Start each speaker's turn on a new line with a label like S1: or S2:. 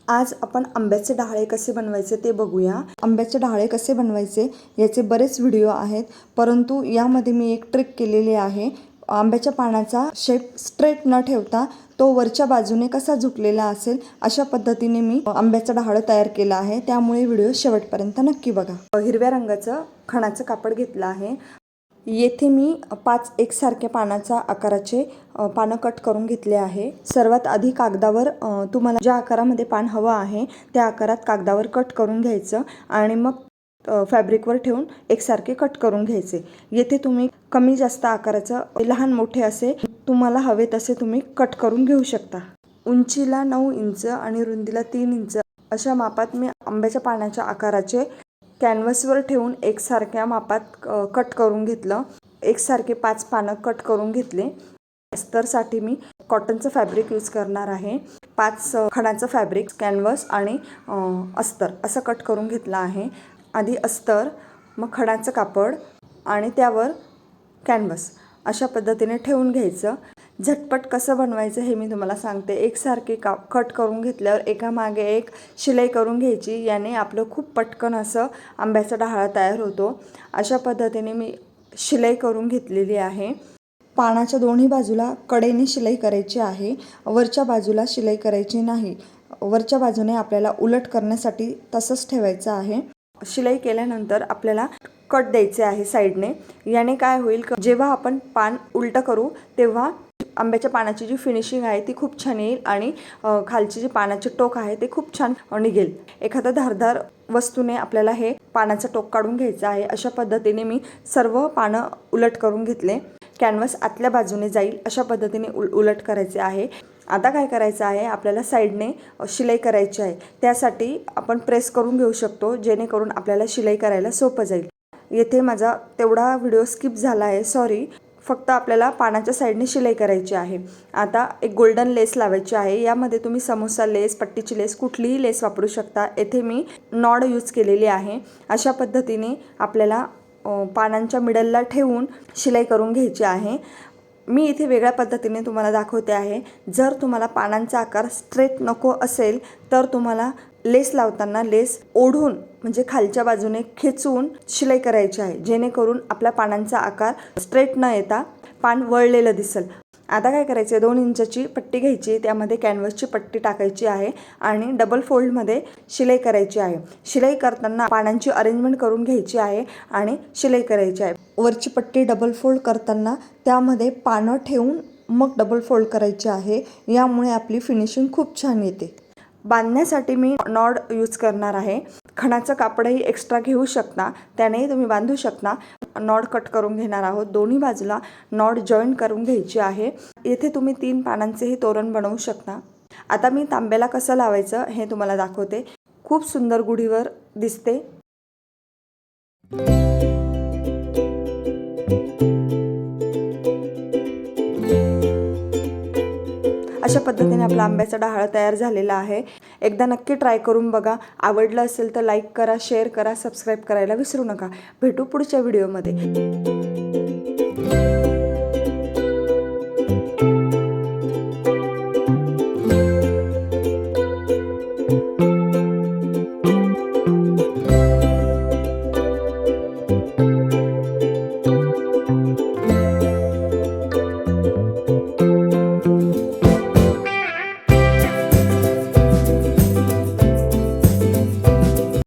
S1: आज आपण आंब्याचे डहाळे कसे बनवायचे ते बघूया। आंब्याचे डहाळे कसे बनवायचे याचे बरेच व्हिडिओ आहेत, परंतु यामध्ये मी एक ट्रिक केलेली आहे। आंब्याच्या पानाचा शेप स्ट्रेट न ठेवता तो वरच्या बाजूने कसा झुकलेला असेल अशा पद्धतीने मी आंब्याचा डहाळ तयार केला आहे। त्यामुळे व्हिडिओ शेवटपर्यंत नक्की बघा। हिरव्या रंगाचं खणाचं कापड घेतलं आहे। येथे मी 5 एकसारख्या पानाच्या आकाराचे पानं कट करून घेतले आहे। सर्वात आधी कागदावर तुम्हाला ज्या आकारामध्ये पान हवं आहे त्या आकारात कागदावर कट करून घ्यायचं आणि मग फॅब्रिकवर ठेवून एकसारखे कट करून घ्यायचे। येथे तुम्ही कमी जास्त आकाराचं लहान मोठे असे तुम्हाला हवे तसे तुम्ही कट करून घेऊ शकता। उंचीला 9 इंच आणि रुंदीला 3 इंच अशा मापात मी आंब्याच्या पानाच्या आकाराचे कॅनव्हासवर ठेवून एकसारख्या मापात कट करून घेतलं। एकसारखे 5 पानं कट करून घेतले। अस्तरसाठी मी कॉटनचं फॅब्रिक यूज करणार आहे। 5 खणाचं फॅब्रिक, कॅनव्हास आणि अस्तर असं कट करून घेतलं आहे। आधी अस्तर, मग खणाचं कापड आणि त्यावर कॅनव्हास अशा पद्धतीने ठेवून घ्यायचं। झटपट कसं बनवायचं हे मी तुम्हाला सांगते। एकसारखे कट करून घेतल्यावर एकामागे एक शिलाई करून घ्यायची। याने आपलं खूप पटकन असं आंब्याचा डहाळा तयार होतो। अशा पद्धतीने मी शिलाई करून घेतलेली आहे। पानाच्या दोन्ही बाजूला कडेने शिलाई करायची आहे, वरच्या बाजूला शिलाई करायची नाही। वरच्या बाजूने आपल्याला उलट करण्यासाठी तसंच ठेवायचं आहे। शिलाई केल्यानंतर आपल्याला कट द्यायचे आहे साईडने। याने काय होईल, जेव्हा आपण पान उलट करू तेव्हा आंब्याच्या पानाची जी फिनिशिंग आहे ती खूप छान येईल आणि खालची जी पानाचे टोक आहे ते खूप छान निघेल। एखादा धारदार वस्तूने आपल्याला हे पानाचं टोक काढून घ्यायचं आहे। अशा पद्धतीने मी सर्व पानं उलट करून घेतले। कॅनव्हास आतल्या बाजूने जाईल अशा पद्धतीने उलट करायचे आहे। आता काय करायचं आहे, आपल्याला साईडने शिलाई करायची आहे। त्यासाठी आपण प्रेस करून घेऊ शकतो, जेणेकरून आपल्याला शिलाई करायला सोपं जाईल। येथे माझा तेवढा व्हिडिओ स्किप झाला आहे, सॉरी। फक्त आपल्याला पानाच्या साईडने शिलाई करायची आहे। आता एक गोल्डन लेस लावायची आहे। यामध्ये तुम्ही समोसा लेस, पट्टीची लेस, कुठलीही लेस वापरू शकता। येथे मी नॉड यूज केलेली आहे। अशा पद्धतीने आपल्याला पानांच्या मिडलला ठेवून शिलाई करून घ्यायची आहे। मी इथे वेगळ्या पद्धतीने तुम्हाला दाखवते आहे। जर तुम्हाला पानांचा आकार स्ट्रेट नको असेल तर तुम्हाला लेस लावताना लेस ओढून म्हणजे खालच्या बाजूने खेचून शिलाई करायची आहे, जेणेकरून आपल्या पानांचा आकार स्ट्रेट न येता पान वळलेलं दिसेल। आता काय करायचं, 2 इंचाची पट्टी घ्यायची, त्यामध्ये कॅनव्हासची पट्टी टाकायची आहे आणि डबल फोल्डमध्ये शिलाई करायची आहे। शिलाई करताना पानांची अरेंजमेंट करून घ्यायची आहे आणि शिलाई करायची आहे। वरची पट्टी डबल फोल्ड करताना त्यामध्ये पानं ठेवून मग डबल फोल्ड करायची आहे। यामुळे आपली फिनिशिंग खूप छान येते। बांधण्यासाठी मी नॉड यूज करणार आहे। खणाचं कापडही एक्स्ट्रा घेऊ शकता, त्यानेही तुम्ही बांधू शकता। नॉड कट करून घेणार आहोत। दोन्ही बाजूला नॉड जॉईन करून घ्यायची आहे। येथे तुम्ही 3 पानांचेही तोरण बनवू शकता। आता मी तांब्याला कसं लावायचं हे तुम्हाला दाखवते। खूप सुंदर गुढीवर दिसते। अशा पद्धतीने आपला आंब्याचा डहाळ तयार झालेला आहे। एकदा नक्की ट्राय करून बघा। आवडलं असेल तर लाईक करा, शेअर करा, सबस्क्राईब करायला विसरू नका। भेटू पुढच्या व्हिडिओमध्ये।